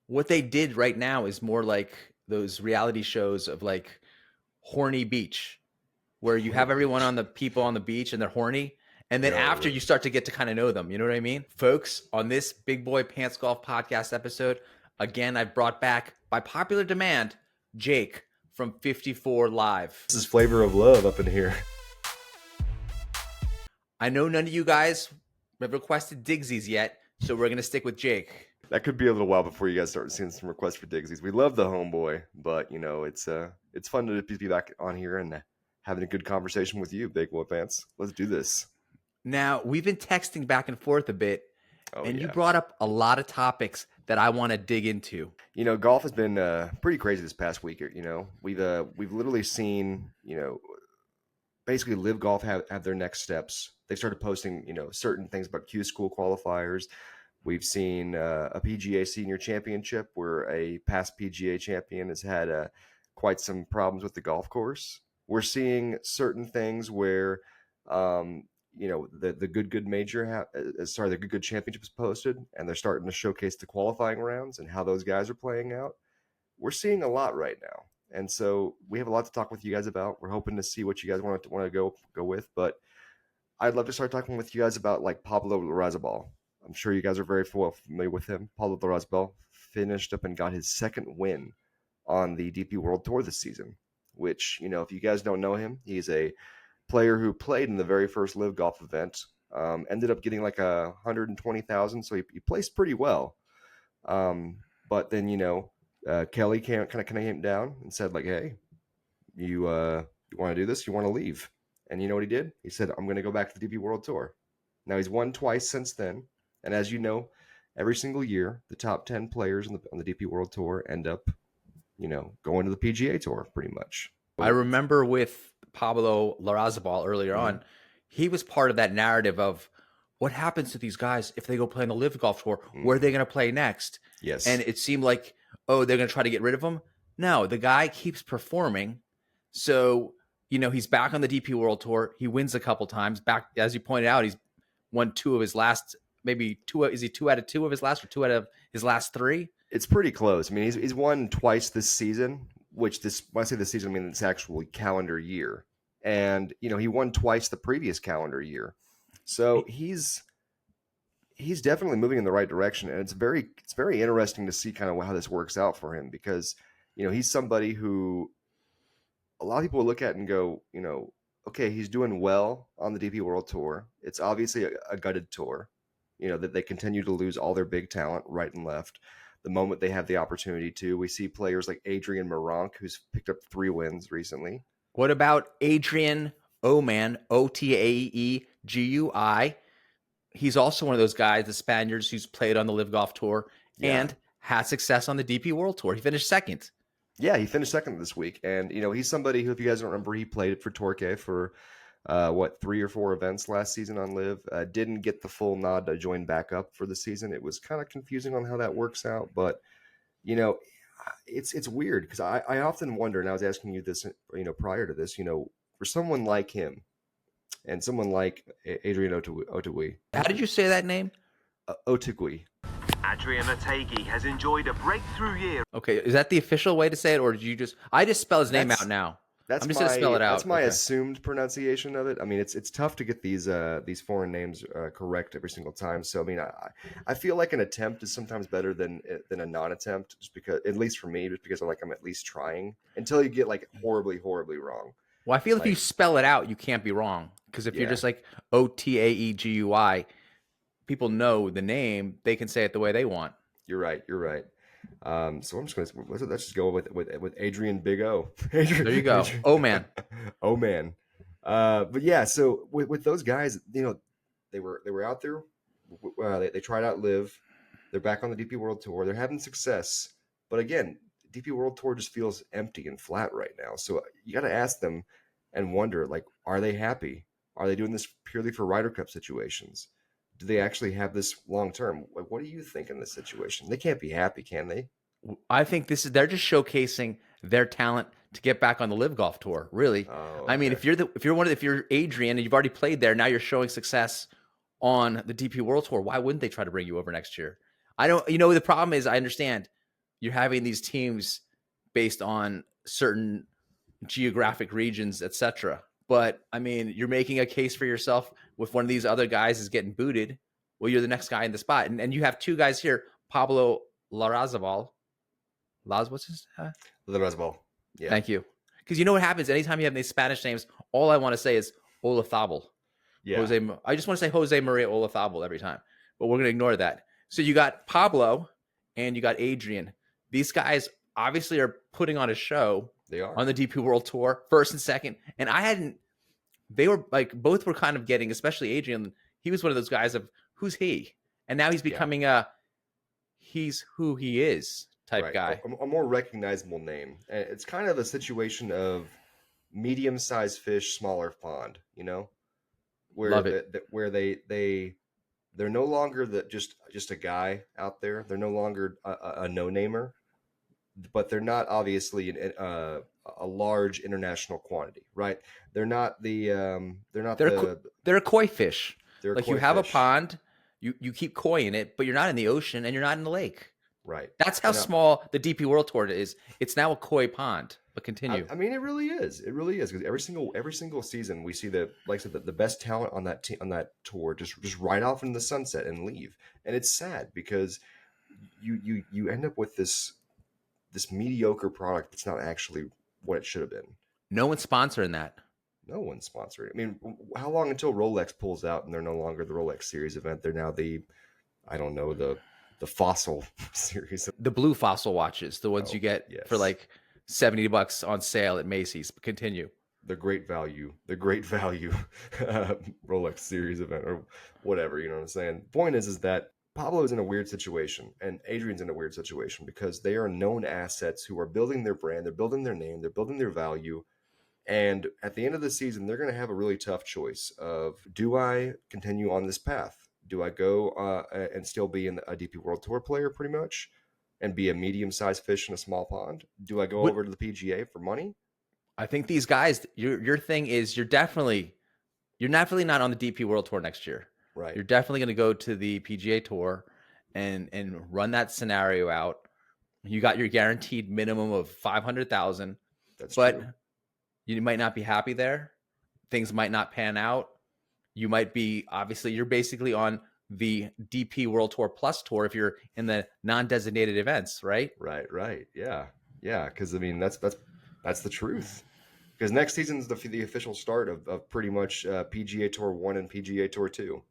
What they did right now is more like those reality shows of like horny beach, where you have Horny everyone beach. on the people on the beach and they're horny. And then Oh, after really? you start to get to kind of know them, you know what I mean? Folks, on this Big Boy Pants Golf podcast episode, again, I've brought back by popular demand, Jake from 54 Live. This is flavor of love up in here. I know none of you guys have requested Digsies yet, so we're going to stick with Jake. That could be a little while before you guys start seeing some requests for Digsies. We love the homeboy, but you know it's fun to be back on here and having a good conversation with you, Big Boy Pants. Let's do this. Now, we've been texting back and forth a bit, Oh and yeah. you brought up a lot of topics that I want to dig into. You know, golf has been pretty crazy this past week. You know, we've literally seen basically LIV Golf have their next steps. They started posting certain things about Q School qualifiers. We've seen a PGA Senior Championship where a past PGA champion has had quite some problems with the golf course. We're seeing certain things where, the Good Major, the Good Championship is posted, and they're starting to showcase the qualifying rounds and how those guys are playing out. We're seeing a lot right now, and so we have a lot to talk with you guys about. We're hoping to see what you guys want to go with, but I'd love to start talking with you guys about like Pablo Larrazabal. I'm sure you guys are very familiar with him. Pablo Larrazabal finished up and got his second win on the DP World Tour this season, which, if you guys don't know him, he's a player who played in the very first LIV Golf event, ended up getting like 120,000, so he placed pretty well. But then, Kelly kind of came him down and said like, hey, you want to do this? You want to leave? And you know what he did? He said, I'm going to go back to the DP World Tour. Now he's won twice since then. And as you know, every single year, the top 10 players on the DP World Tour end up, going to the PGA Tour pretty much. I remember with Pablo Larrazabal earlier on, he was part of that narrative of what happens to these guys if they go play on the LIV Golf Tour? Where are they going to play next? Yes. And it seemed like, they're going to try to get rid of him. No, the guy keeps performing. So, he's back on the DP World Tour. He wins a couple times. Back, as you pointed out, he's won two of his last, maybe two. Is he 2 out of 2 of his last, or 2 out of his last 3? It's pretty close. I mean, he's won twice this season, when I say this season, I mean it's actually calendar year. And, he won twice the previous calendar year. So he's definitely moving in the right direction. And it's very interesting to see kind of how this works out for him, because, he's somebody who a lot of people look at and go, okay, he's doing well on the DP World Tour. It's obviously a gutted tour, that they continue to lose all their big talent right and left. The moment they have the opportunity to, we see players like Adrian Meronk, who's picked up 3 wins recently. What about Adrian Oman, Otaegui? He's also one of those guys, the Spaniards, who's played on the LIV Golf Tour and had success on the DP World Tour. He finished second. Yeah, he finished second this week. And, he's somebody who, if you guys don't remember, he played for Torquay for, 3 or 4 events last season on LIV. Didn't get the full nod to join back up for the season. It was kind of confusing on how that works out. But, it's weird, because I often wonder, and I was asking you this, prior to this, for someone like him and someone like Adrian Otaegui. How did you say that name? Otaegui. Adrian Otaegui has enjoyed a breakthrough year. Okay, is that the official way to say it, or did you just? I just spell his name out now. I'm just gonna spell it out. That's my assumed pronunciation of it. I mean, it's tough to get these foreign names correct every single time. So I mean, I feel like an attempt is sometimes better than a non-attempt, just because, at least for me, just because I'm at least trying, until you get like horribly wrong. Well, I feel if you spell it out, you can't be wrong, because if you're just like Otaegui, people know the name; they can say it the way they want. You're right. So I'm just going to let's just go with Adrian Big O. Adrian, there you go. Oh man. But yeah, so with those guys, they were out there. They tried out LIV. They're back on the DP World Tour. They're having success, but again, DP World Tour just feels empty and flat right now. So you got to ask them and wonder, like, are they happy? Are they doing this purely for Ryder Cup situations? Do they actually have this long term? What do you think in this situation? They can't be happy, can they? I think they're just showcasing their talent to get back on the LIV Golf Tour. Really, I mean, if you're Adrian and you've already played there, now you're showing success on the DP World Tour. Why wouldn't they try to bring you over next year? I don't. The problem is, I understand you're having these teams based on certain geographic regions, etc. But I mean, you're making a case for yourself with one of these other guys is getting booted. Well, you're the next guy in the spot, and you have two guys here, Pablo Larrazabal. What's his? The Resball. Yeah. Thank you. Because you know what happens anytime you have these Spanish names. All I want to say is Olazabal. Yeah. I just want to say Jose Maria Olazabal every time, but we're going to ignore that. So you got Pablo and you got Adrian. These guys obviously are putting on a show. They are on the DP World Tour, first and second. And they were like, both were kind of getting, especially Adrian. He was one of those guys of who's he? And now he's becoming he's who he is type guy. A more recognizable name. And it's kind of a situation of medium-sized fish, smaller pond, you know, where they're no longer just a guy out there. They're no longer a no-namer, but they're not obviously a large international quantity, right? They're not they're a koi fish. Like you have fish. A pond, you keep koi in it, but you're not in the ocean and you're not in the lake. Right. That's how small the DP World Tour is. It's now a koi pond. But continue. I mean, it really is. It really is, because every single season we see the best talent on that tour just ride off into the sunset and leave, and it's sad because you end up with this mediocre product that's not actually what it should have been. No one's sponsoring that. No one's sponsoring. I mean, how long until Rolex pulls out and they're no longer the Rolex Series event? They're now the Fossil Series. The blue Fossil watches, the ones you get for like $70 on sale at Macy's. Continue. The great value Rolex Series event or whatever, you know what I'm saying? Point is that Pablo's in a weird situation and Adrian's in a weird situation because they are known assets who are building their brand, they're building their name, they're building their value. And at the end of the season, they're going to have a really tough choice of, do I continue on this path? Do I go and still be a DP World Tour player pretty much and be a medium-sized fish in a small pond? Do I go over to the PGA for money? I think these guys, your thing is you're definitely not on the DP World Tour next year. Right. You're definitely going to go to the PGA Tour and run that scenario out. You got your guaranteed minimum of 500,000. That's but true. You might not be happy there. Things might not pan out. You might be, obviously, you're basically on the DP World Tour Plus Tour if you're in the non-designated events, right? Right. Yeah. Because I mean, that's the truth. Because next season's the official start of pretty much PGA Tour 1 and PGA Tour 2.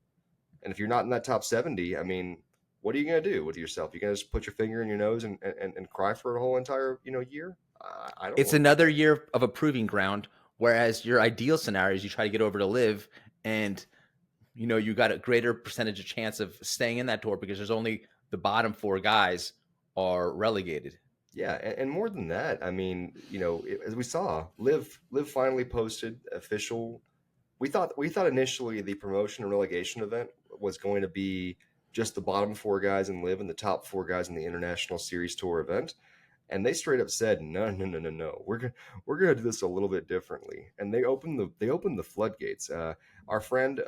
And if you're not in that top 70, I mean, what are you going to do with yourself? You going to just put your finger in your nose and cry for a whole entire year? I don't. It's another year of a proving ground. Whereas your ideal scenario is you try to get over to LIV, and you got a greater percentage of chance of staying in that tour because there's only the bottom 4 guys are relegated. Yeah, and more than that, I mean, as we saw, LIV finally posted official. We thought initially the promotion and relegation event was going to be just the bottom 4 guys in LIV and the top 4 guys in the International Series Tour event. And they straight up said, no. We're gonna do this a little bit differently. And they opened the floodgates. Our friend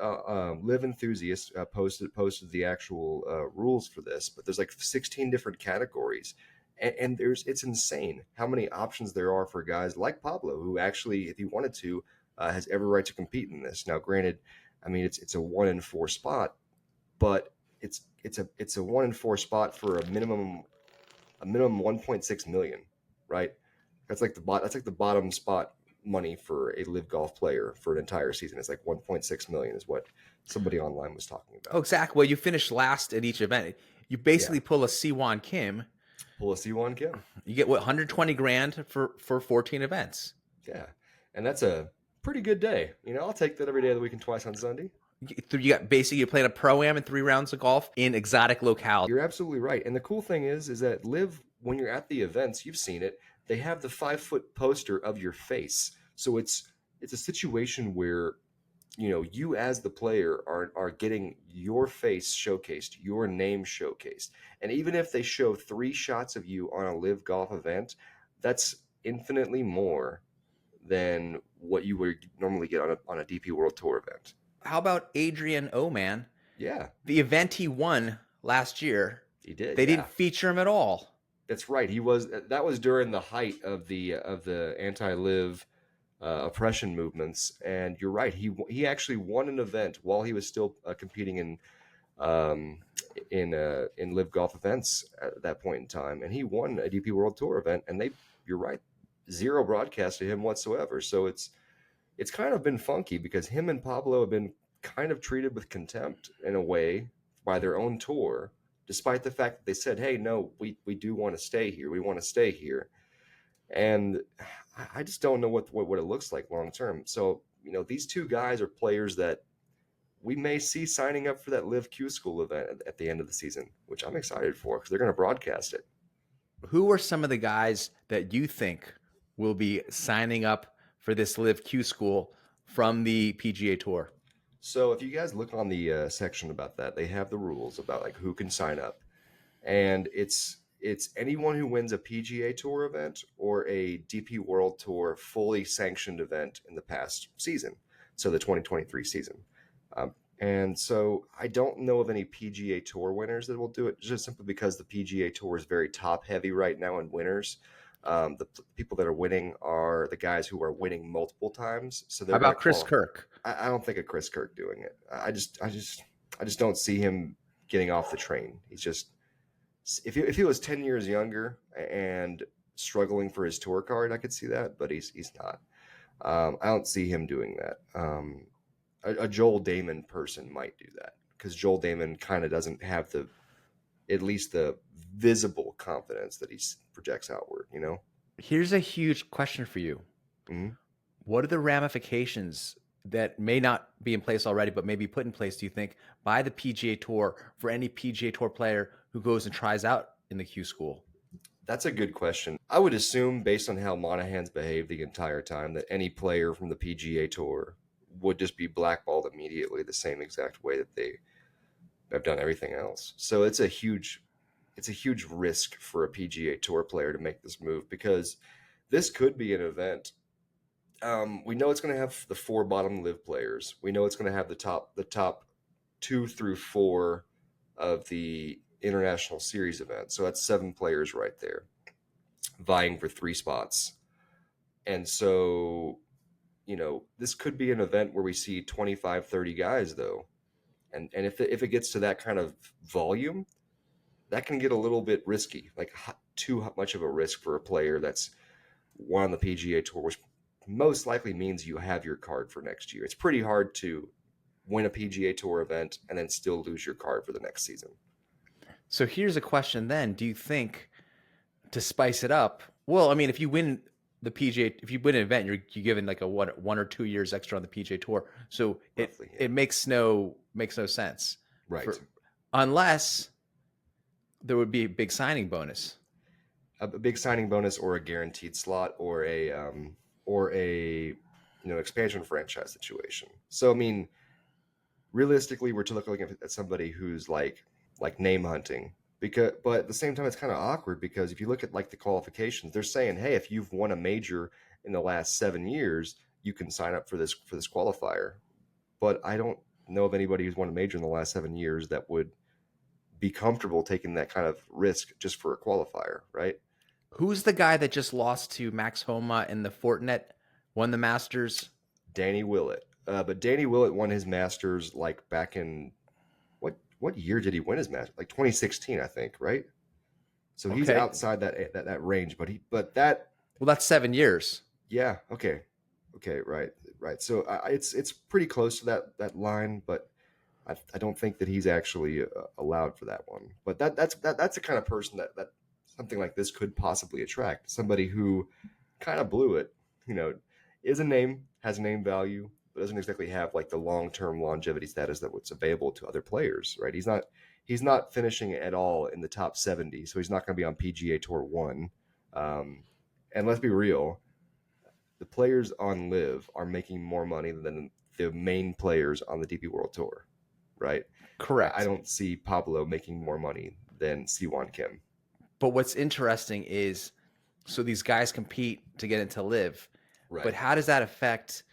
LIV Enthusiast posted the actual rules for this, but there's like 16 different categories, and it's insane how many options there are for guys like Pablo, who actually, if he wanted to, has every right to compete in this. Now, granted, I mean it's a 1 in 4 spot, but it's a 1 in 4 spot for a minimum 1.6 million, right? That's like the bottom spot money for a LIV Golf player for an entire season. It's like 1.6 million is what somebody online was talking about. Oh, exactly. Well, you finish last at each event. You basically pull a Siwon Kim. You get 120 grand for 14 events. Yeah, and that's a pretty good day. I'll take that every day of the week and twice on Sunday. You got basically, you're playing a pro-am and 3 rounds of golf in exotic locales. You're absolutely right. And the cool thing is that LIV, when you're at the events, you've seen it, they have the 5-foot poster of your face. So it's a situation where, you as the player are getting your face showcased, your name showcased. And even if they show 3 shots of you on a LIV Golf event, that's infinitely more than what you would normally get on a DP World Tour event. How about Adrian Oman? Yeah. The event he won last year, he did. They didn't feature him at all. That's right. That was during the height of the anti-live oppression movements, and you're right. He actually won an event while he was still competing um, in live golf events at that point in time, and he won a DP World Tour event. And you're right, zero broadcast to him whatsoever. So it's kind of been funky because him and Pablo have been kind of treated with contempt in a way by their own tour, despite the fact that they said, "Hey, no, we do want to stay here. We want to stay here." And I just don't know what it looks like long term. So these two guys are players that we may see signing up for that Live Q School event at the end of the season, which I'm excited for because they're going to broadcast it. Who are some of the guys that you think will be signing up for this Live Q School from the PGA Tour? So if you guys look on the section about that, they have the rules about like who can sign up, and it's anyone who wins a PGA Tour event or a DP World Tour fully sanctioned event in the past season, so the 2023 season. And so I don't know of any PGA Tour winners that will do it, just simply because the PGA Tour is very top heavy right now in winners. The people that are winning are the guys who are winning multiple times. So How they're about Chris Kirk? I don't think of Chris Kirk doing it. I just don't see him getting off the train. He's just if he was 10 years younger and struggling for his tour card, I could see that, but he's not. I don't see him doing that. A Joel Damon person might do that because Joel Damon kind of doesn't have at least the visible confidence that he projects outward, Here's a huge question for you. Mm-hmm. What are the ramifications that may not be in place already, but may be put in place, do you think, by the PGA Tour for any PGA Tour player who goes and tries out in the Q School? That's a good question. I would assume, based on how Monahan's behaved the entire time, that any player from the PGA Tour would just be blackballed immediately the same exact way that they have done everything else. So it's a huge risk for a PGA Tour player to make this move because this could be an event. We know it's going to have the 4 bottom live players. We know it's going to have the top 2 through 4 of the International Series event. So that's 7 players right there vying for 3 spots. And so, this could be an event where we see 25, 30 guys though. And if it gets to that kind of volume, that can get a little bit risky, like too much of a risk for a player that's won on the PGA Tour, which most likely means you have your card for next year. It's pretty hard to win a PGA Tour event and then still lose your card for the next season. So here's a question then. Do you think, to spice it up, well, I mean, if you win an event, you're given like a 1 or 2 years extra on the PGA Tour. So roughly, it makes no sense. Right. Unless there would be a big signing bonus. A big signing bonus or a guaranteed slot or a expansion franchise situation. So I mean, realistically, we're looking at somebody who's like name hunting, but at the same time, it's kind of awkward because if you look at like the qualifications, they're saying, hey, if you've won a major in the last 7 years, you can sign up for this qualifier. But I don't know of anybody who's won a major in the last 7 years that would be comfortable taking that kind of risk just for a qualifier, right? Who's the guy that just lost to Max Homa in the Fortinet, won the Masters? Danny Willett. But Danny Willett won his Masters like back in what year did he win his Masters? Like 2016, I think, right? So he's outside that range, but that's 7 years. Yeah. Okay. Right. So it's pretty close to that line, but I don't think that he's actually allowed for that one. But that's the kind of person that something like this could possibly attract. Somebody who kind of blew it, has a name value, but doesn't exactly have like the long-term longevity status that what's available to other players, right? He's not finishing at all in the top 70, so he's not going to be on PGA Tour 1. And let's be real, the players on LIV are making more money than the main players on the DP World Tour, right? Correct. I don't see Pablo making more money than Siwon Kim. But what's interesting is, so these guys compete to get into LIV, right? But how does that affect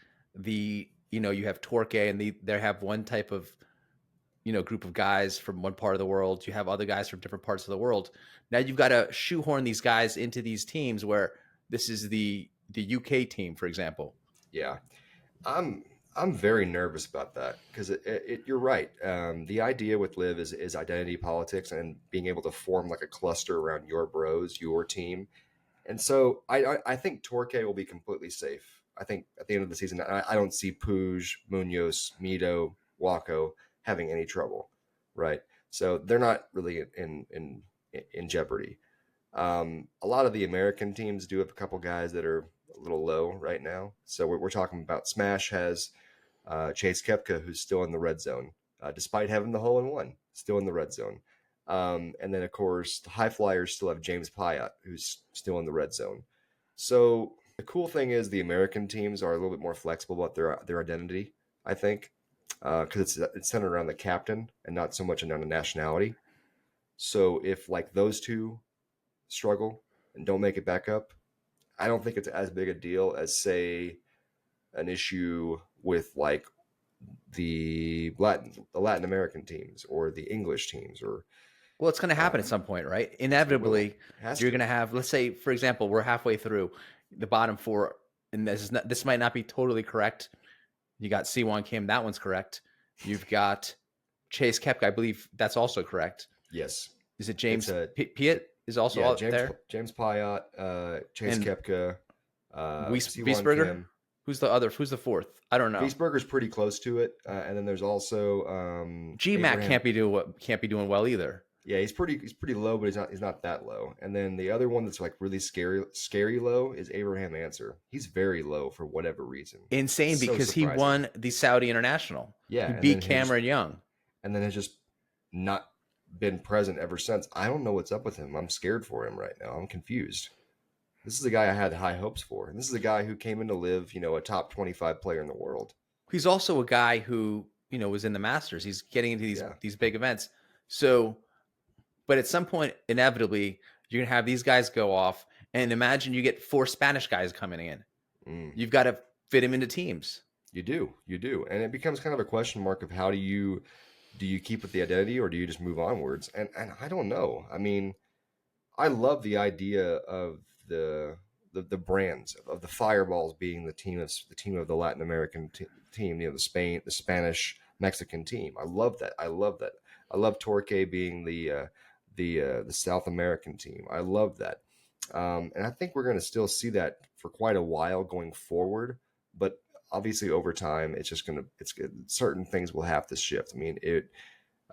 you have Torque and they have one type of group of guys from one part of the world. You have other guys from different parts of the world. Now you've got to shoehorn these guys into these teams where this is the UK team, for example. Yeah, I'm very nervous about that because you're right. The idea with Live is identity politics and being able to form like a cluster around your bros, your team. And so I think Torque will be completely safe. I think at the end of the season, I don't see Puj, Munoz, Mito, Waco having any trouble, right? So they're not really in jeopardy. A lot of the American teams do have a couple guys that are a little low right now. So we're talking about Smash has Chase Koepka, who's still in the red zone, despite having the hole in one, still in the red zone. And then, of course, the High Flyers still have James Pyatt, who's still in the red zone. So the cool thing is the American teams are a little bit more flexible about their identity, I think, because it's centered around the captain and not so much around the nationality. So if like those two struggle and don't make it back up, I don't think it's as big a deal as say an issue with like the Latin American teams or the English teams or Well, it's going to happen at some point, right? Inevitably, you're going to have, let's say, for example, we're halfway through the bottom four, and this might not be totally correct. You got Siwon Kim, that one's correct. You've got Chase Koepka, I believe that's also correct. Yes. Is it James Piet is also there? James Pyatt, Chase Koepka, Wiesberger. Who's the fourth? I don't know. Wiesberger's pretty close to it, and then there's also GMAC can't be doing well either. Yeah, he's pretty low, but he's not that low. And then the other one that's like really scary low is Abraham Answer. He's very low for whatever reason. Insane because he won the Saudi International. Yeah, he beat Cameron Young, and then has just not been present ever since. I don't know what's up with him. I'm scared for him right now. I'm confused. This is the guy I had high hopes for. And this is the guy who came in to live, a top 25 player in the world. He's also a guy who, was in the Masters. He's getting into these big events. So, but at some point, inevitably, you're going to have these guys go off. And imagine you get 4 Spanish guys coming in. You've got to fit them into teams. You do. And it becomes kind of a question mark of how do you keep with the identity or do you just move onwards? And I don't know. I mean, I love the idea of the brands of the Fireballs being the team of the Latin American team, the Spanish Mexican team. I love that. I love Torque being the South American team. I love that. And I think we're going to still see that for quite a while going forward, but obviously over time, certain things will have to shift. I mean,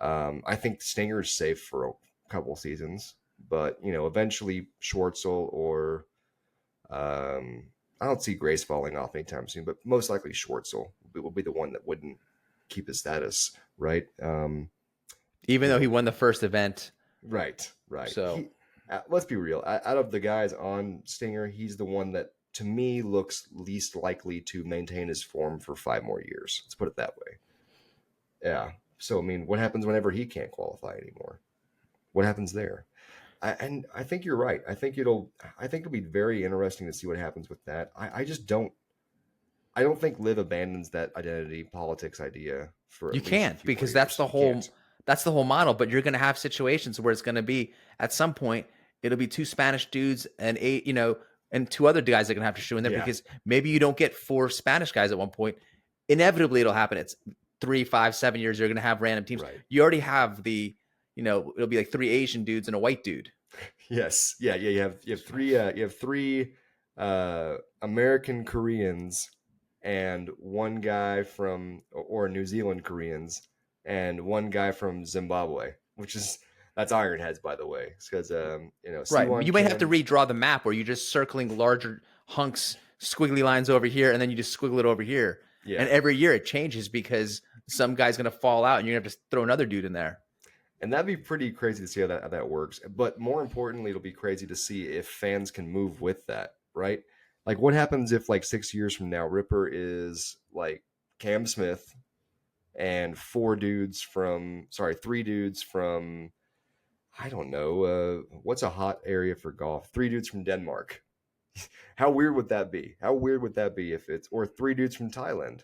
I think Stinger is safe for a couple seasons. But, eventually Schwartzel or I don't see Grace falling off anytime soon, but most likely Schwartzel will be the one that wouldn't keep his status, right? Even though he won the first event. Right. So let's be real. Out of the guys on Stinger, he's the one that, to me, looks least likely to maintain his form for 5 more years. Let's put it that way. Yeah. So, I mean, what happens whenever he can't qualify anymore? What happens there? And I think you're right. I think it'll be very interesting to see what happens with that. I don't think Liv abandons that identity politics idea for you can't because that's the whole model. But you're going to have situations where it's going to be at some point it'll be 2 Spanish dudes and and 2 other guys that are going to have to show in there because maybe you don't get 4 Spanish guys at one point. Inevitably, it'll happen. It's 3, 5, 7 years. You're going to have random teams. Right. You already have it'll be like 3 Asian dudes and a white dude. Yes. Yeah. You have 3 American Koreans and 1 guy or New Zealand Koreans and 1 guy from Zimbabwe, that's Ironheads, by the way. Because right. You might have to redraw the map where you're just circling larger hunks, squiggly lines over here, and then you just squiggle it over here. Yeah. And every year it changes because some guy's going to fall out and you're going to have to throw another dude in there. And that'd be pretty crazy to see how that works. But more importantly, it'll be crazy to see if fans can move with that, right? Like what happens if like 6 years from now, Ripper is like Cam Smith and 3 dudes from, I don't know, what's a hot area for golf? 3 dudes from Denmark. How weird would that be? How weird would that be or 3 dudes from Thailand?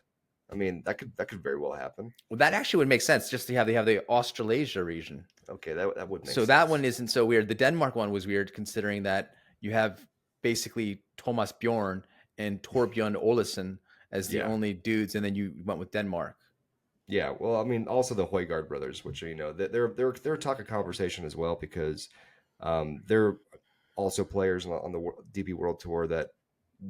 I mean, that could very well happen. Well, that actually would make sense just to have they have the Australasia region. Okay, that would make So sense. that one isn't so weird. The Denmark one was weird considering that you have basically Thomas Bjorn and Torbjörn Olesen as the only dudes, and then you went with Denmark. Yeah, well, I mean, also the Højgaard brothers, which they're talk of conversation as well because they're also players on the DP World Tour that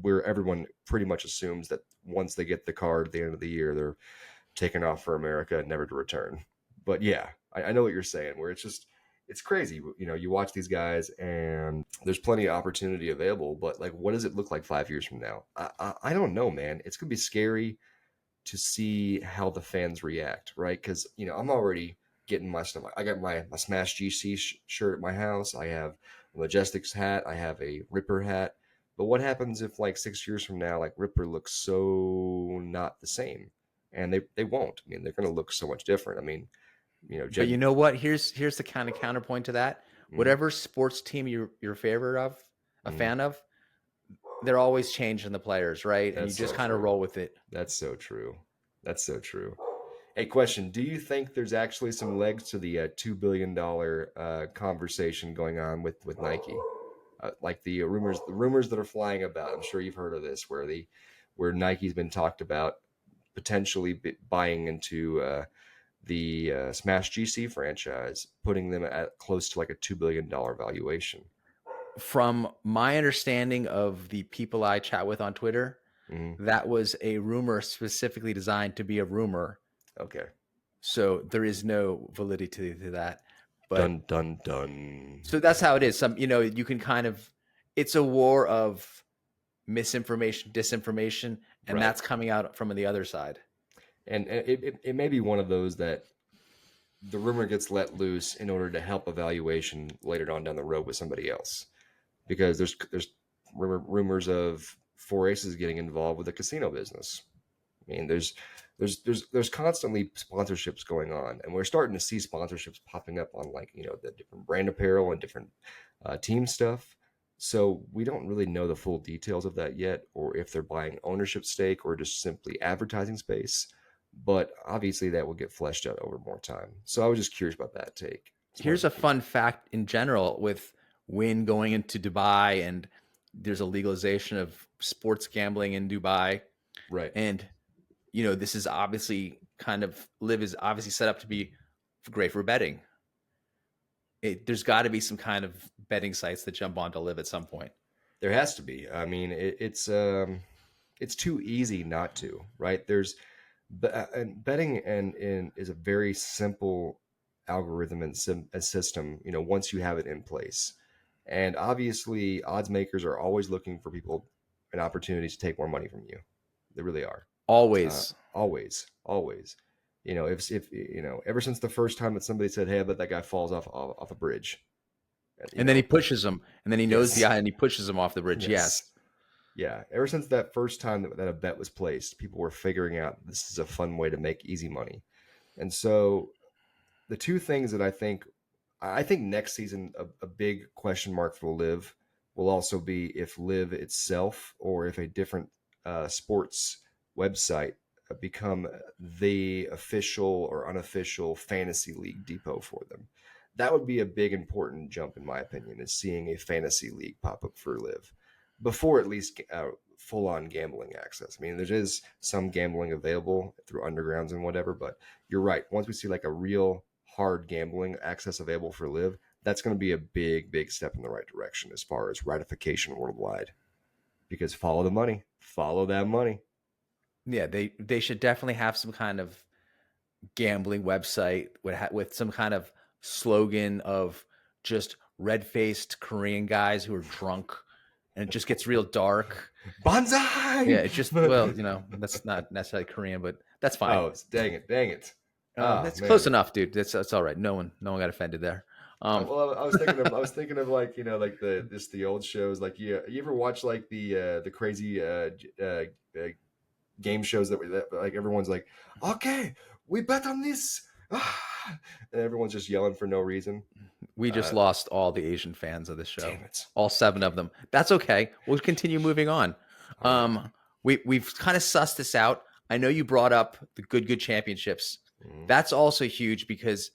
where everyone pretty much assumes that once they get the card at the end of the year, they're taking off for America, never to return. But yeah, I know what you're saying. Where it's crazy. You watch these guys, and there's plenty of opportunity available. But like, what does it look like 5 years from now? I don't know, man. It's gonna be scary to see how the fans react, right? Because I'm already getting my stuff. I got my Smash GC shirt at my house. I have a Majestics hat. I have a Ripper hat. But what happens if like 6 years from now, like Ripper looks so not the same? And they won't. I mean, they're going to look so much different. I mean, But you know what? Here's the kind of counterpoint to that. Mhm. Whatever sports team you're a fan of, they're always changing the players, right? And you just kind of roll with it. That's so true. That's so true. Hey, question: do you think there's actually some legs to the $2 billion conversation going on with Nike? Like the rumors that are flying about. I'm sure you've heard of this, where Nike's been talked about potentially buying into the Smash GC franchise, putting them at close to like a $2 billion valuation. From my understanding of the people I chat with on Twitter, that was a rumor specifically designed to be a rumor. Okay. So there is no validity to that. But dun dun dun. So that's how it is. You can kind of, it's a war of misinformation, disinformation, and that's coming out from the other side. And it may be one of those that the rumor gets let loose in order to help evaluation later on down the road with somebody else, because there's rumors of 4 Aces getting involved with the casino business. I mean, there's constantly sponsorships going on, and we're starting to see sponsorships popping up on the different brand apparel and different team stuff. So we don't really know the full details of that yet, or if they're buying ownership stake or just simply advertising space. But obviously that will get fleshed out over more time. So I was just curious about that take. Here's a fun fact in general with Wynn going into Dubai, and there's a legalization of sports gambling in Dubai. Right. And, this is obviously LIV is obviously set up to be great for betting. There's got to be some kind of betting sites that jump onto LIV at some point. There has to be. I mean, it's too easy not to, right? And betting is a very simple algorithm and a system, once you have it in place. And obviously odds makers are always looking for people and opportunities to take more money from you. They really are. Always. Always. If ever since the first time that somebody said, hey, I bet that guy falls off a bridge. And then he pushes him, and then he knows the eye and he pushes him off the bridge. Yes. Yeah, ever since that first time that a bet was placed, people were figuring out this is a fun way to make easy money. And so the two things that I think next season, a big question mark for LIV will also be if LIV itself or if a different sports website become the official or unofficial fantasy league depot for them. That would be a big important jump, in my opinion, is seeing a fantasy league pop up for LIV. Before at least full-on gambling access. I mean, there is some gambling available through undergrounds and whatever, but you're right. Once we see like a real hard gambling access available for LIV, that's going to be a big, big step in the right direction as far as ratification worldwide. Because follow the money. Follow that money. Yeah, they should definitely have some kind of gambling website with some kind of slogan of just red-faced Korean guys who are drunk. And it just gets real dark. Banzai! Yeah, it's just, that's not necessarily Korean, but that's fine. Oh, dang it. That's close enough, dude. That's all right. No one got offended there. Well, I was thinking of like, like the old shows. Like, you ever watch like the crazy game shows that like everyone's like, okay, we bet on this. And everyone's just yelling for no reason. We just lost all the Asian fans of this show. Damn it. All 7 of them. That's okay. We'll continue moving on. We've kind of sussed this out. I know you brought up the Good Championships. That's also huge because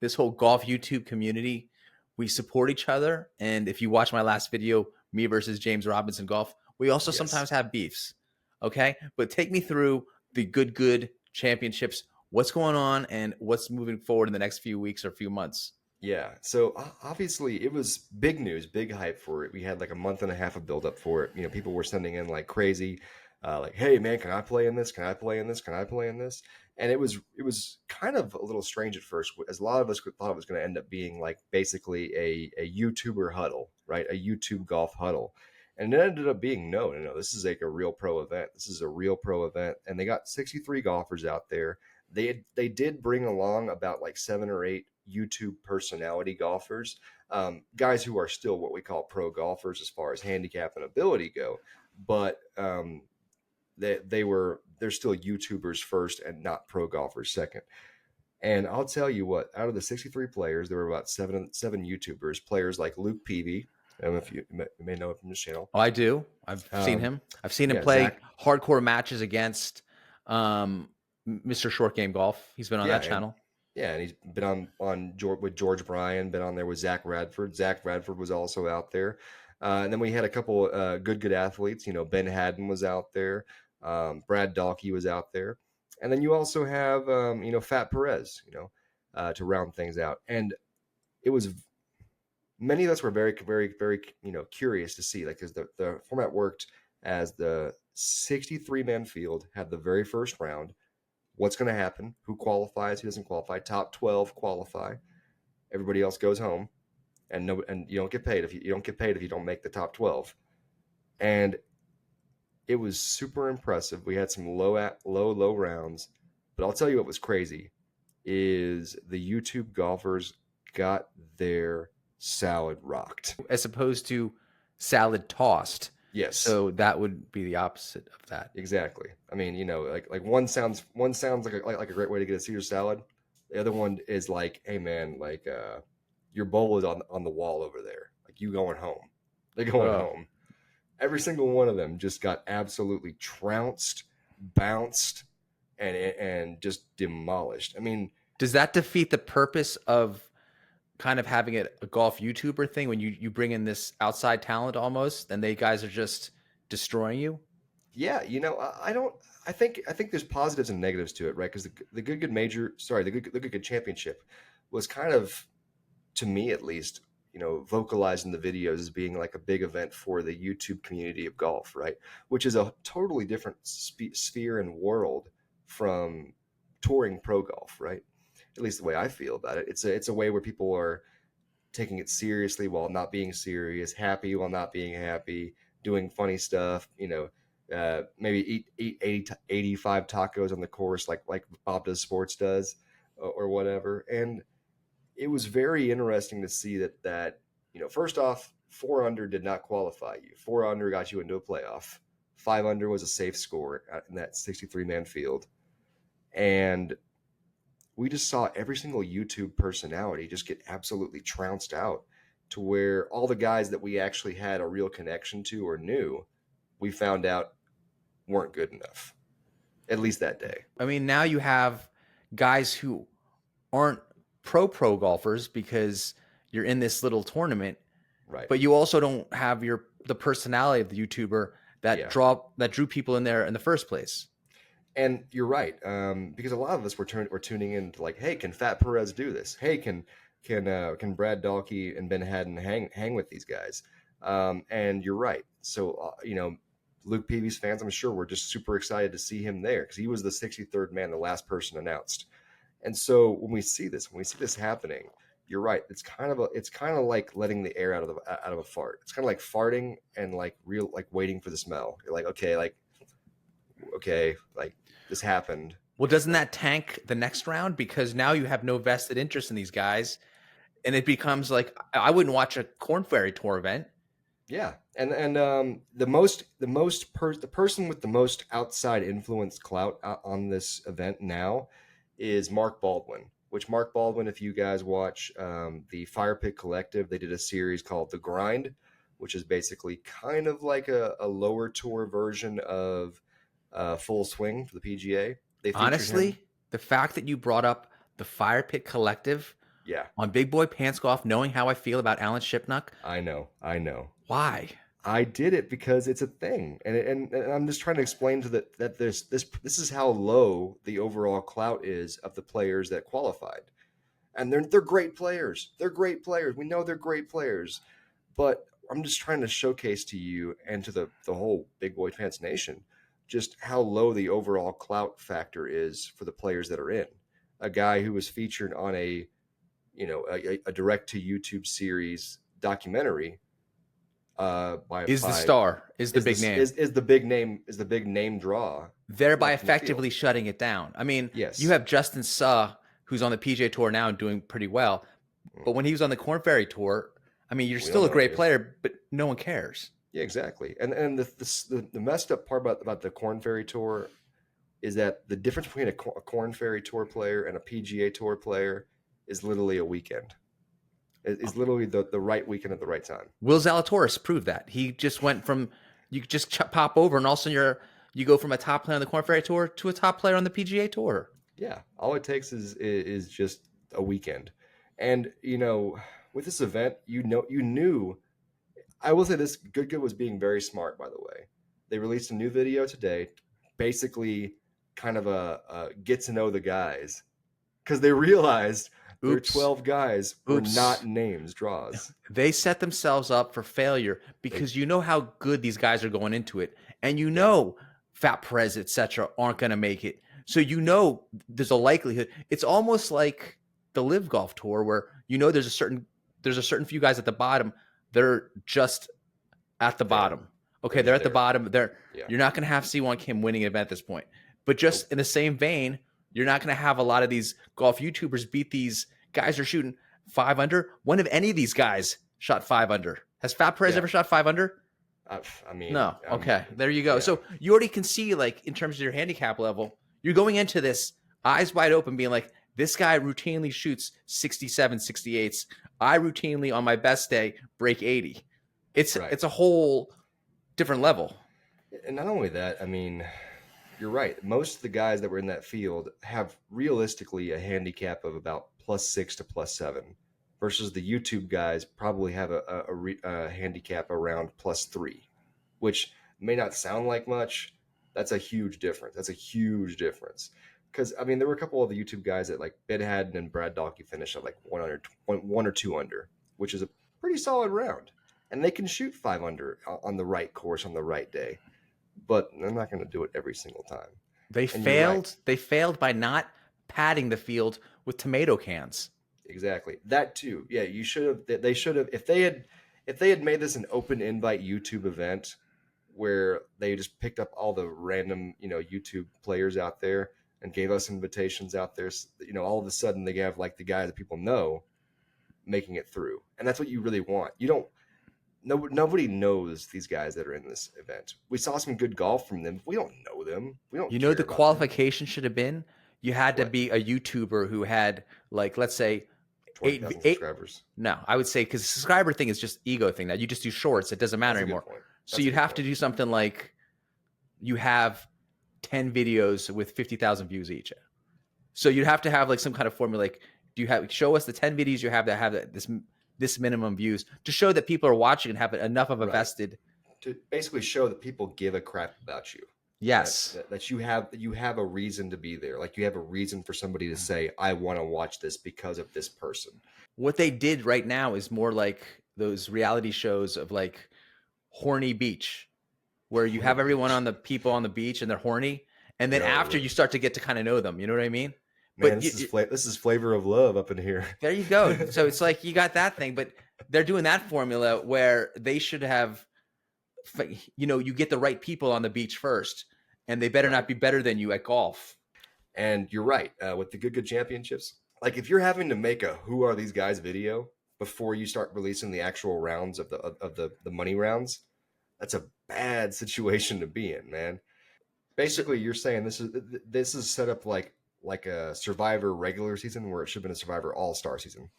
this whole golf YouTube community, we support each other. And if you watch my last video, me versus James Robinson Golf, we also Yes. sometimes have beefs. Okay. But take me through the Good Championships. What's going on and what's moving forward in the next few weeks or few months? Yeah, so obviously it was big news, big hype for it. We had like a month and a half of build up for it. You know, people were sending in like crazy, like, "Hey man, can I play in this? Can I play in this? Can I play in this?" And it was kind of a little strange at first, as a lot of us thought it was going to end up being like basically a YouTuber huddle, right? A YouTube golf huddle, and it ended up being no. This is like a real pro event. This is a real pro event, and they got 63 golfers out there. They did bring along about like 7 or 8 YouTube personality golfers, guys who are still what we call pro golfers as far as handicap and ability go, but they're still YouTubers first and not pro golfers second. And I'll tell you what, out of the 63 players, there were about seven YouTubers, players like Luke Peavy. I don't know if you may know him from this channel. Oh, I do. I've seen him. I've seen him yeah, play Zach. hardcore matches against Mr. Short Game Golf. He's been on that And channel. Yeah, and he's been on with George Bryan, been on there with Zach Radford. Zach Radford was also out there. And then we had a couple good athletes. You know, Ben Haddon was out there. Brad Dahlke was out there. And then you also have, Fat Perez, to round things out. And it was, many of us were very, very, very, curious to see, like, because the format worked as the 63-man field had the very first round. What's going to happen? Who qualifies? Who doesn't qualify? Top 12 qualify. Everybody else goes home, and you don't get paid if you don't get paid if you don't make the top 12. And it was super impressive. We had some low rounds, but I'll tell you what was crazy is the YouTube golfers got their salad rocked, as opposed to salad tossed. Yes. So that would be the opposite of that. Exactly. I mean, like one sounds like a great way to get a Caesar salad. The other one is like, hey man, like your bowl is on the wall over there. Like you going home. They're going home. Every single one of them just got absolutely trounced, bounced, and just demolished. I mean, does that defeat the purpose of kind of having it a golf YouTuber thing when you bring in this outside talent almost, and they guys are just destroying you? Yeah, I think there's positives and negatives to it, right? Because the Good Championship was kind of, to me at least, vocalized in the videos as being like a big event for the YouTube community of golf, right? Which is a totally different sphere and world from touring pro golf, right? At least the way I feel about it. It's a way where people are taking it seriously while not being serious, happy while not being happy, doing funny stuff, maybe eat 85 tacos on the course like Bob Does Sports does or whatever. And it was very interesting to see that first off, 4 under did not qualify you. 4 under got you into a playoff. 5 under was a safe score in that 63-man field. And we just saw every single YouTube personality just get absolutely trounced out, to where all the guys that we actually had a real connection to or knew, we found out weren't good enough, at least that day. I mean, now you have guys who aren't pro golfers because you're in this little tournament, right? But you also don't have the personality of the YouTuber that drew people in there in the first place. And you're right, because a lot of us were tuning in to like, hey, can Fat Perez do this? Hey, can Brad Dahlke and Ben Haddon hang with these guys? And you're right. So Luke Peavy's fans, I'm sure, were just super excited to see him there because he was the 63rd man, the last person announced. And so when we see this happening, you're right. It's kind of like letting the air out of a fart. It's kind of like farting and like waiting for the smell. You're like, okay, like this happened. Well, doesn't that tank the next round? Because now you have no vested interest in these guys, and it becomes like, I wouldn't watch a Corn Ferry Tour event. Yeah, and the person with the most outside influence clout on this event now is Mark Baldwin. Which Mark Baldwin, if you guys watch the Fire Pit Collective, they did a series called The Grind, which is basically kind of like a lower tour version of full swing for the PGA. They featured Honestly, him. the fact that you brought up the Fire Pit Collective Yeah, on Big Boy Pants Golf, knowing how I feel about Alan Shipnuck, I know. why? I did it because it's a thing, and I'm just trying to explain to that this is how low the overall clout is of the players that qualified, and they're great players. They're great players. We know they're great players, but I'm just trying to showcase to you and to the whole Big Boy Pants Nation just how low the overall clout factor is for the players that are in. A guy who was featured on a direct to YouTube series documentary Is the star, is the big name. is the big name, is the big name draw, Thereby left in the field. effectively shutting it down. I mean, Yes. you have Justin Suh, who's on the PGA Tour now and doing pretty well. But when he was on the Korn Ferry Tour, I mean, you're We still all a know great he is. player, but no one cares. Yeah, exactly. And the messed up part about the Korn Ferry Tour is that the difference between a Korn Ferry Tour player and a PGA Tour player is literally a weekend. It's literally the right weekend at the right time. Will Zalatoris proved that. He just went from, you just pop over and all of a sudden you go from a top player on the Korn Ferry Tour to a top player on the PGA Tour. Yeah, all it takes is just a weekend. And with this event, you knew. I will say this: Good was being very smart. By the way, they released a new video today, basically kind of a get to know the guys, because they realized their 12 guys were not names draws. They set themselves up for failure because you know how good these guys are going into it, and you know Fat Perez, etc., aren't going to make it. So there's a likelihood. It's almost like the LIV Golf Tour, where there's a certain few guys at the bottom. They're just at the bottom. Okay, they're at the bottom. You're not going to have C1 Kim winning an event at this point. But just in the same vein, you're not going to have a lot of these golf YouTubers beat these guys who are shooting 5 under. When have any of these guys shot 5 under? Has Fat Perez ever shot 5 under? I mean, no. Okay, there you go. Yeah. So you already can see, like, in terms of your handicap level, you're going into this eyes wide open, being like, this guy routinely shoots 67, 68s. I routinely, on my best day, break 80. It's a whole different level. And not only that, I mean, you're right. Most of the guys that were in that field have realistically a handicap of about +6 to +7, versus the YouTube guys probably have a handicap around +3, which may not sound like much. That's a huge difference. Because, I mean, there were a couple of the YouTube guys that, like, Ben Haddon and Brad Dahlke finished at like 1 or 2 under, which is a pretty solid round. And they can shoot 5 under on the right course on the right day. But they're not going to do it every single time. They failed. Right. They failed by not padding the field with tomato cans. Exactly. That too. Yeah, you should have. They should have. If they had made this an open invite YouTube event where they just picked up all the random YouTube players out there and gave us invitations out there, all of a sudden they have, like, the guy that people know making it through, and that's what you really want. You don't. Nobody knows these guys that are in this event. We saw some good golf from them. We don't know them. We don't. The qualification should have been, you had to be a YouTuber who had, like, let's say 20,000 subscribers. No, I would say, because the subscriber thing is just ego thing. Now you just do shorts. It doesn't matter anymore. So you'd have to do something like, you have 10 videos with 50,000 views each. So you'd have to have, like, some kind of formula. Like, show us the 10 videos you have that have this minimum views, to show that people are watching and have enough of a vested, to basically show that people give a crap about you. Yes, that you have a reason to be there. Like, you have a reason for somebody to say, I want to watch this because of this person. What they did right now is more like those reality shows of, like, Horny Beach, where you have everyone on the people on the beach and they're horny, and then after you start to get to kind of know them. You know what I mean? Man, but this is flavor of love up in here. There you go. So it's like, you got that thing, but they're doing that formula where they should have, you get the right people on the beach first, and they better not be better than you at golf. And you're right. With the Good Championships, like, if you're having to make a "Who are these guys" video before you start releasing the actual rounds of the money rounds, that's a bad situation to be in, man. Basically, you're saying this is set up like a Survivor regular season, where it should have been a Survivor All-Star season.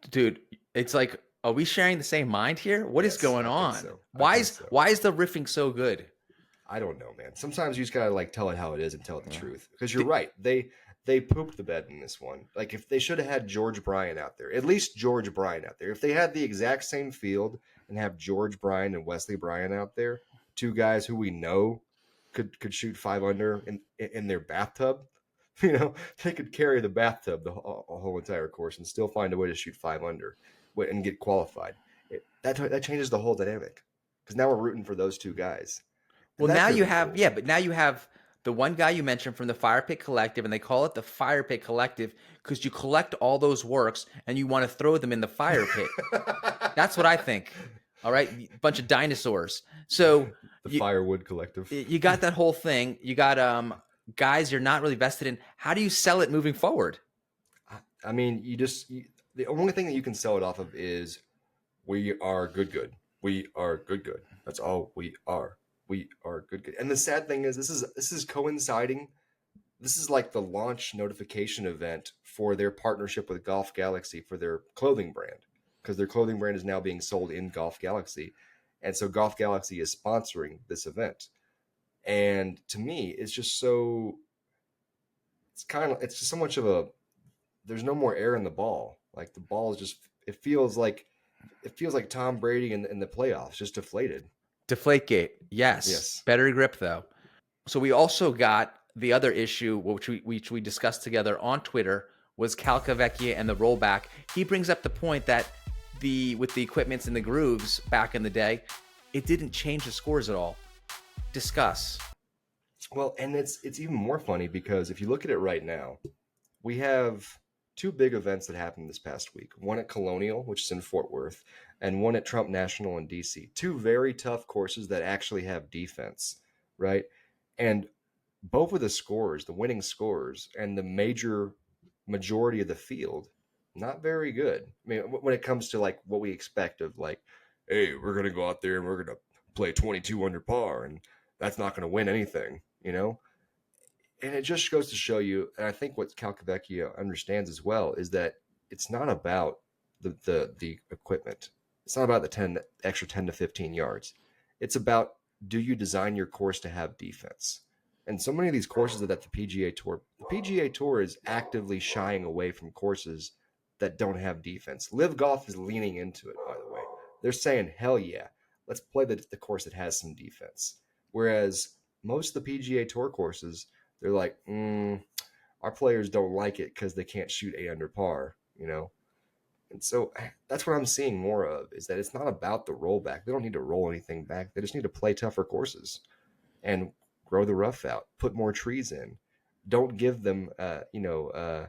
Dude, it's like, are we sharing the same mind here? What is going on? So. Why is the riffing so good? I don't know, man. Sometimes you just gotta like tell it how it is and tell it the Yeah. truth. Because you're right. They pooped the bed in this one. Like if they should have had George Bryan out there, at least George Bryan out there. If they had the exact same field and have George Bryan and Wesley Bryan out there, two guys who we know could shoot 5 under in their bathtub, they could carry the bathtub the whole entire course and still find a way to shoot 5 under and get qualified. That changes the whole dynamic because now we're rooting for those two guys. Well, And that's now you really have, cool. yeah, but now you have the one guy you mentioned from the Fire Pit Collective, and they call it the Fire Pit Collective because you collect all those works and you want to throw them in the fire pit. That's what I think. All right, bunch of dinosaurs. So The you, Firewood Collective. you got that whole thing. You got guys you're not really vested in. How do you sell it moving forward? I mean, the only thing that you can sell it off of is we are good. We are good. That's all we are. We are good. And the sad thing is, this is coinciding. This is like the launch notification event for their partnership with Golf Galaxy for their clothing brand, because their clothing brand is now being sold in Golf Galaxy, and so Golf Galaxy is sponsoring this event. And to me, it's just so it's just so much of a there's no more air in the ball. Like the ball is just it feels like Tom Brady in the playoffs, just deflated. Deflategate. Yes. Yes. Better grip though. So we also got the other issue, which we discussed together on Twitter, was Calcavecchia and the rollback. He brings up the point that with the equipments and the grooves back in the day, it didn't change the scores at all. Discuss. Well, and it's even more funny because if you look at it right now, we have two big events that happened this past week. One at Colonial, which is in Fort Worth, and one at Trump National in DC. Two very tough courses that actually have defense, right? And both of the scores, the winning scores, and the majority of the field, not very good. I mean, when it comes to like what we expect of like, hey, we're going to go out there and we're going to play 22 under par, and that's not going to win anything, And it just goes to show you, and I think what Calcavecchia understands as well, is that it's not about the equipment. It's not about the extra 10 to 15 yards. It's about, do you design your course to have defense? And so many of these courses that the PGA Tour is actively shying away from courses that don't have defense. LIV Golf is leaning into it, by the way. They're saying, hell yeah, let's play the course that has some defense. Whereas most of the PGA Tour courses, they're like, our players don't like it because they can't shoot 8 under par, And so that's what I'm seeing more of, is that it's not about the rollback. They don't need to roll anything back. They just need to play tougher courses and grow the rough out, put more trees in. Don't give them, a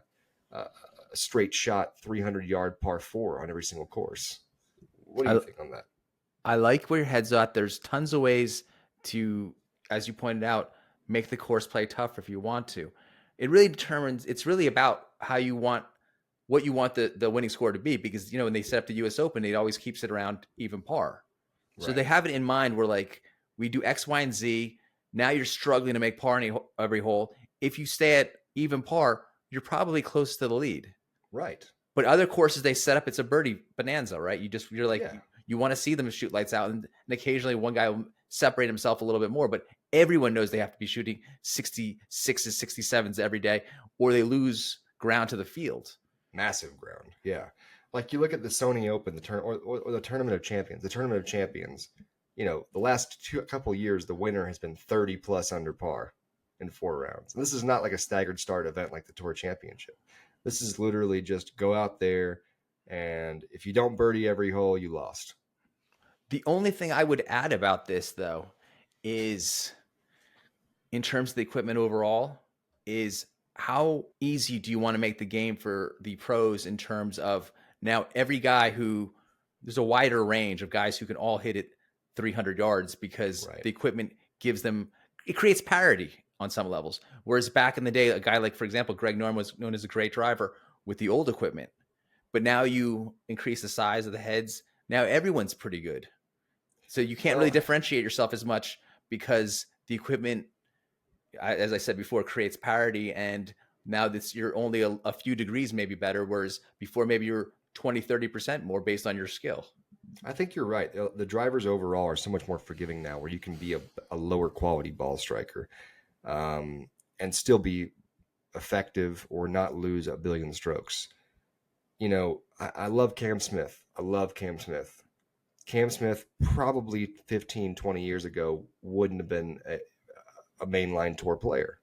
straight shot 300-yard par 4 on every single course. What do you think on that? I like where your head's at. There's tons of ways to, as you pointed out, make the course play tougher if you want to. It really determines, it's really about what you want the winning score to be, because, when they set up the US Open, it always keeps it around even par. So Right. they have it in mind where like, we do X, Y, and Z. Now you're struggling to make par in every hole. If you stay at even par, you're probably close to the lead. Right. But other courses they set up, it's a birdie bonanza, right? You're like, Yeah. you want to see them shoot lights out, and occasionally one guy will separate himself a little bit more, but everyone knows they have to be shooting 66s, 67s every day, or they lose ground to the field. Massive ground. Yeah. Like you look at the Sony Open, or the Tournament of Champions. The Tournament of Champions, the last couple of years, the winner has been 30 plus under par in 4 rounds. And this is not like a staggered start event like the Tour Championship. This is literally just go out there, and if you don't birdie every hole, you lost. The only thing I would add about this, though, is in terms of the equipment overall, is how easy do you want to make the game for the pros in terms of now every guy there's a wider range of guys who can all hit it 300 yards because Right. the equipment it creates parity on some levels. Whereas back in the day, a guy like, for example, Greg Norman was known as a great driver with the old equipment. But now you increase the size of the heads. Now everyone's pretty good. So you can't really differentiate yourself as much because the equipment, as I said before, creates parity. And now you're only a few degrees maybe better, whereas before maybe you're 20, 30% more based on your skill. I think you're right. The drivers overall are so much more forgiving now, where you can be a lower quality ball striker, and still be effective or not lose a billion strokes. I love Cam Smith. I love Cam Smith. Cam Smith probably 15, 20 years ago wouldn't have been a mainline tour player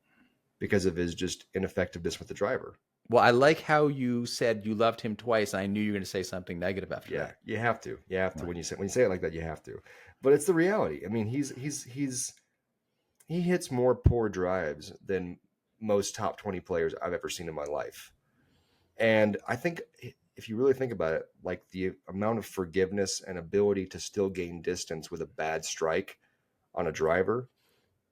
because of his just ineffectiveness with the driver. Well, I like how you said you loved him twice. I knew you were going to say something negative after Yeah, that. you have to. You have to Right. when you say it like that. You have to. But it's the reality. I mean, he hits more poor drives than most top 20 players I've ever seen in my life. And I think if you really think about it, like the amount of forgiveness and ability to still gain distance with a bad strike on a driver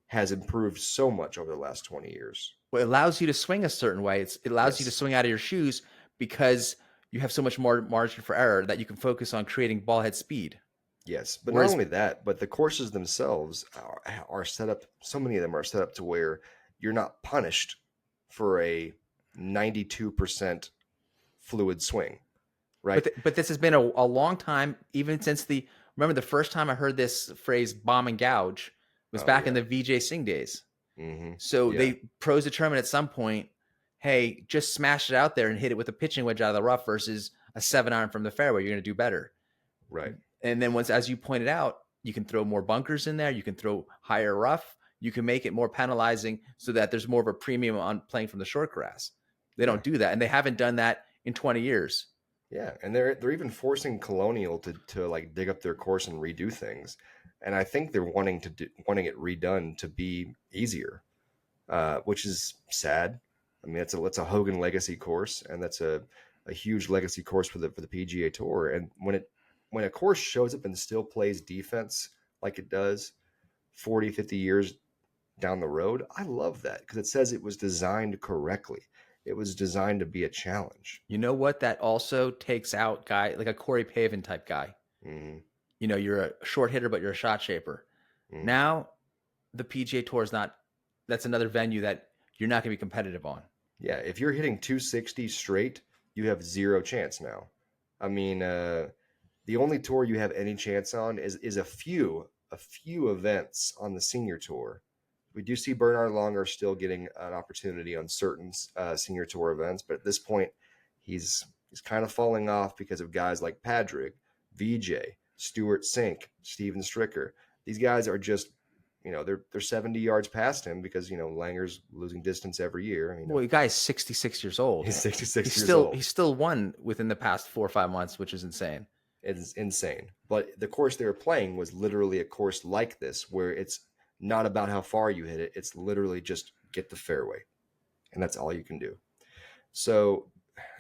has improved so much over the last 20 years. Well, it allows you to swing a certain way. It allows you to Yes. swing out of your shoes because you have so much more margin for error that you can focus on creating ball head speed. Yes. But Whereas, not only that, but the courses themselves are set up, so many of them are set up to where you're not punished for a 92% fluid swing, right? but this has been a long time, even since remember the first time I heard this phrase bomb and gouge was Oh, back in yeah. the VJ Singh days. Mm-hmm. So Yeah. pros determined at some point, hey, just smash it out there and hit it with a pitching wedge out of the rough versus a 7-iron from the fairway. You're going to do better. Right. And then once, as you pointed out, you can throw more bunkers in there. You can throw higher rough. You can make it more penalizing so that there's more of a premium on playing from the short grass. They don't do that, and they haven't done that in 20 years. Yeah, and they're even forcing Colonial to like dig up their course and redo things, and I think they're wanting it redone to be easier, which is sad. I mean, it's a Hogan Legacy course, and that's a huge legacy course for the PGA Tour. And when a course shows up and still plays defense like it does 40, 50 years down the road, I love that because it says it was designed correctly. It was designed to be a challenge. You know what? That also takes out guy like a Corey Pavin type guy. Mm-hmm. You're a short hitter, but you're a shot shaper. Mm-hmm. Now, the PGA Tour is not. That's another venue that you're not going to be competitive on. Yeah, if you're hitting 260 straight, you have zero chance now. I mean, the only tour you have any chance on is a few events on the senior tour. We do see Bernard Longer still getting an opportunity on certain senior tour events, but at this point, he's kind of falling off because of guys like Padraig, VJ, Stuart Sink, Steven Stricker. These guys are just, they're 70 yards past him because Langer's losing distance every year. Well, the guy's 66 years old. He's 66 years old. He's still won within the past 4 or 5 months, which is insane. It's insane. But the course they were playing was literally a course like this, where it's not about how far you hit it. It's literally just get the fairway, and that's all you can do. So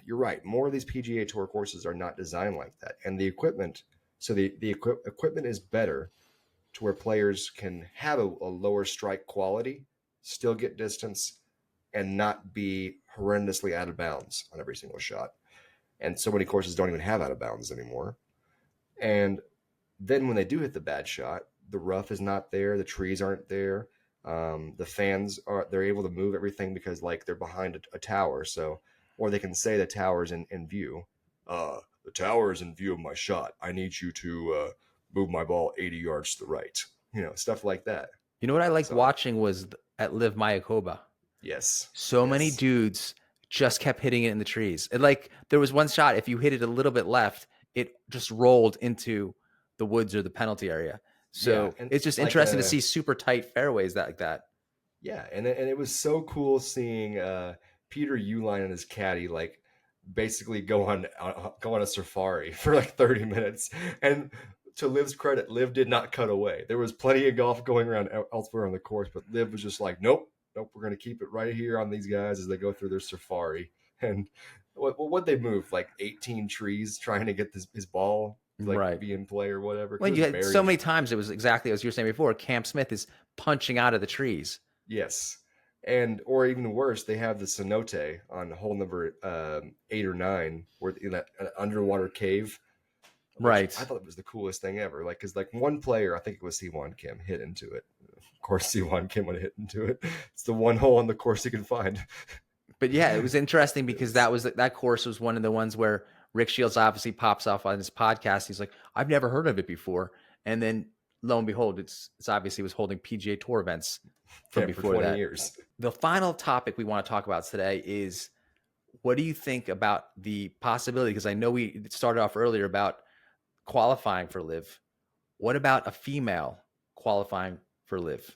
you're right. More of these PGA Tour courses are not designed like that, and the equipment. So the equipment is better to where players can have a lower strike quality, still get distance, and not be horrendously out of bounds on every single shot. And so many courses don't even have out of bounds anymore. And then when they do hit the bad shot, the rough is not there, the trees aren't there, the fans they're able to move everything because like they're behind a tower. So, or they can say the tower's in view. The tower is in view of my shot. I need you to move my ball 80 yards to the right. Stuff like that. You know what I liked watching was at LIV Mayakoba. Yes. So many dudes just kept hitting it in the trees. Like there was one shot, if you hit it a little bit left, it just rolled into the woods or the penalty area. So it's just interesting to see super tight fairways like that. Yeah, and it was so cool seeing Peter Uihlein and his caddy like basically go on a safari for like 30 minutes. And to Liv's credit, Liv did not cut away. There was plenty of golf going around elsewhere on the course, but Liv was just like, nope, we're going to keep it right here on these guys as they go through their safari. And what they moved like 18 trees trying to get his ball be in play or whatever. When you had so many times, it was exactly as you were saying before. Cam Smith is punching out of the trees. Yes, and or even worse, they have the cenote on hole number 8 or 9, where in that underwater cave. Right. I thought it was the coolest thing ever. Like, because like one player, I think it was Siwon Kim, hit into it. Of course, Siwon Kim would hit into it. It's the one hole on the course you can find. But yeah, it was interesting because that course was one of the ones where Rick Shields obviously pops off on his podcast. He's like, I've never heard of it before. And then lo and behold, it's obviously was holding PGA Tour events from for before 20 that. years. The final topic we want to talk about today is, what do you think about the possibility? Because I know we started off earlier about qualifying for LIV. What about a female qualifying for LIV?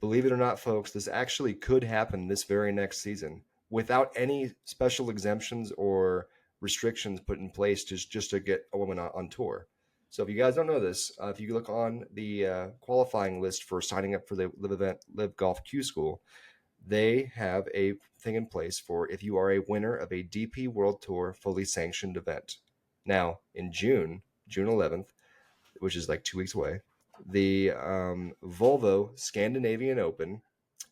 Believe it or not, folks, this actually could happen this very next season without any special exemptions or restrictions put in place just to get a woman on tour. So if you guys don't know this, if you look on the qualifying list for signing up for the LIV Golf Q School, they have a thing in place for if you are a winner of a DP World Tour fully sanctioned event. Now, in June 11th, which is like 2 weeks away, the Volvo Scandinavian Open,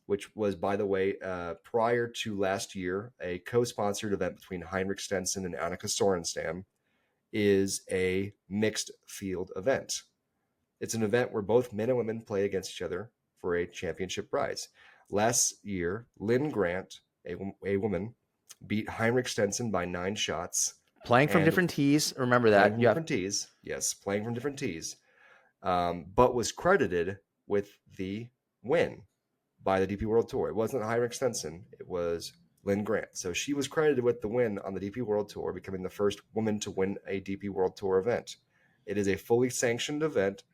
which was, by the way, prior to last year, a co-sponsored event between Heinrich Stenson and Annika Sorenstam, is a mixed field event. It's an event where both men and women play against each other for a championship prize. Last year, Lynn Grant, a woman, beat Heinrich Stenson by 9 shots. Playing from different tees. Remember that. Playing from different tees. Yes, playing from different tees. But was credited with the win by the DP World Tour. It wasn't Heinrich Stenson. It was Lynn Grant. So she was credited with the win on the DP World Tour, becoming the first woman to win a DP World Tour event. It is a fully sanctioned event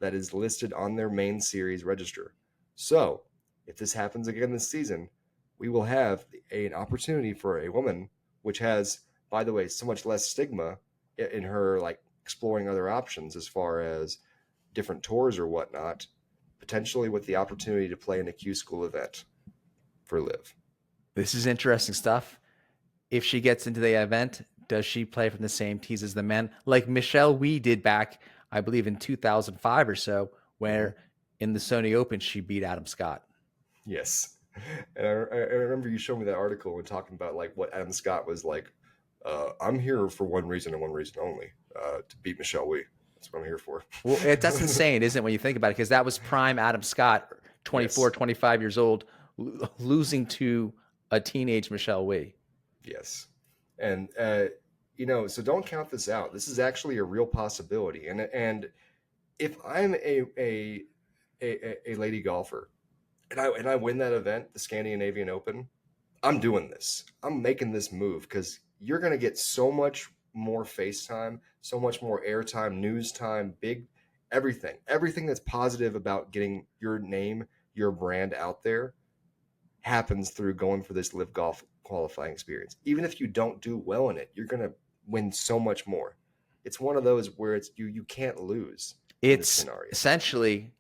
that is listed on their main series register. So if this happens again this season, we will have an opportunity for a woman, which has, by the way, so much less stigma in her, like, exploring other options as far as different tours or whatnot, potentially with the opportunity to play in a Q School event for LIV. This is interesting stuff. If she gets into the event, does she play from the same tees as the men? Like Michelle Wie did back, I believe, in 2005 or so, where in the Sony Open, she beat Adam Scott. Yes. And I remember you showed me that article and talking about like what Adam Scott was like. I'm here for one reason and one reason only, to beat Michelle Wie. That's what I'm here for. Well, that's insane, isn't it, when you think about it? Because that was prime Adam Scott, 24, Yes. 25 years old, losing to a teenage Michelle Wie. Yes. And, so don't count this out. This is actually a real possibility. And if I'm a lady golfer and I win that event, the Scandinavian Open, I'm doing this. I'm making this move because you're going to get so much more face time, so much more airtime, news time, everything that's positive about getting your name, your brand out there happens through going for this LIV Golf qualifying experience. Even if you don't do well in it, you're going to win so much more. It's one of those where it's you can't lose. It's essentially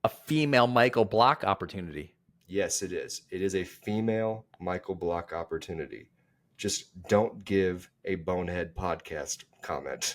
a female Michael Block opportunity. Yes, it is. It is a female Michael Block opportunity. Just don't give a bonehead podcast comment.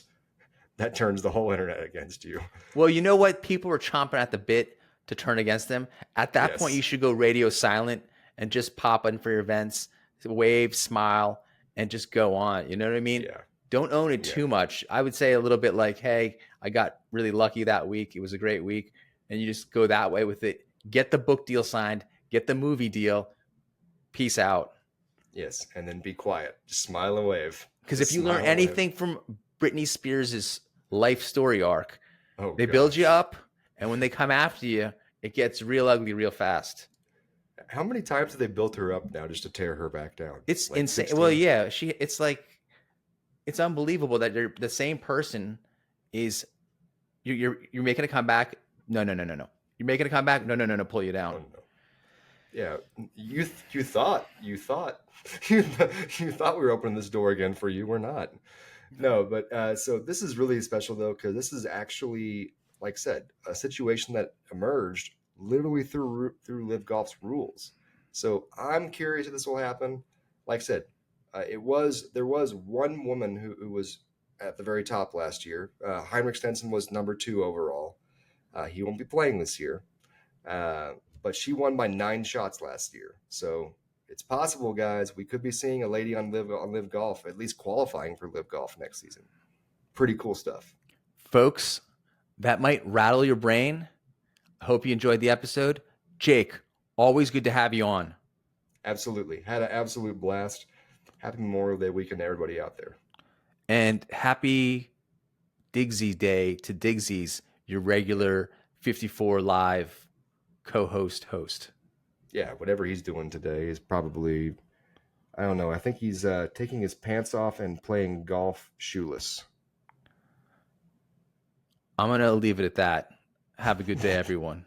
That turns the whole internet against you. Well, you know what? People were chomping at the bit to turn against them. At that point, you should go radio silent and just pop in for your events, wave, smile, and just go on. You know what I mean? Yeah. Don't own it too much. I would say a little bit like, hey, I got really lucky that week. It was a great week. And you just go that way with it. Get the book deal signed. Get the movie deal. Peace out. Yes, and then be quiet. Just smile and wave. Because if you learn anything from Britney Spears' life story arc, they build you up, and when they come after you, it gets real ugly real fast. How many times have they built her up now just to tear her back down? It's like insane. 16? Well, yeah, it's unbelievable that the same person is you're making a comeback. No. You're making a comeback. No. Pull you down. Oh, no. Yeah, you thought you thought we were opening this door again for you. We're not. No, but so this is really special though, because this is actually, like I said, a situation that emerged literally through LIV Golf's rules. So I'm curious if this will happen. Like I said, there was one woman who was at the very top last year. Heinrich Stenson was number 2 overall. He won't be playing this year. But she won by 9 shots last year. So it's possible, guys. We could be seeing a lady on LIV Golf, at least qualifying for LIV Golf next season. Pretty cool stuff. Folks, that might rattle your brain. I hope you enjoyed the episode. Jake, always good to have you on. Absolutely. Had an absolute blast. Happy Memorial Day weekend to everybody out there. And happy Digsy Day to Digsy's, your regular 54 Live host. Yeah, whatever he's doing today is probably, I don't know. I think he's taking his pants off and playing golf shoeless. I'm going to leave it at that. Have a good day, everyone.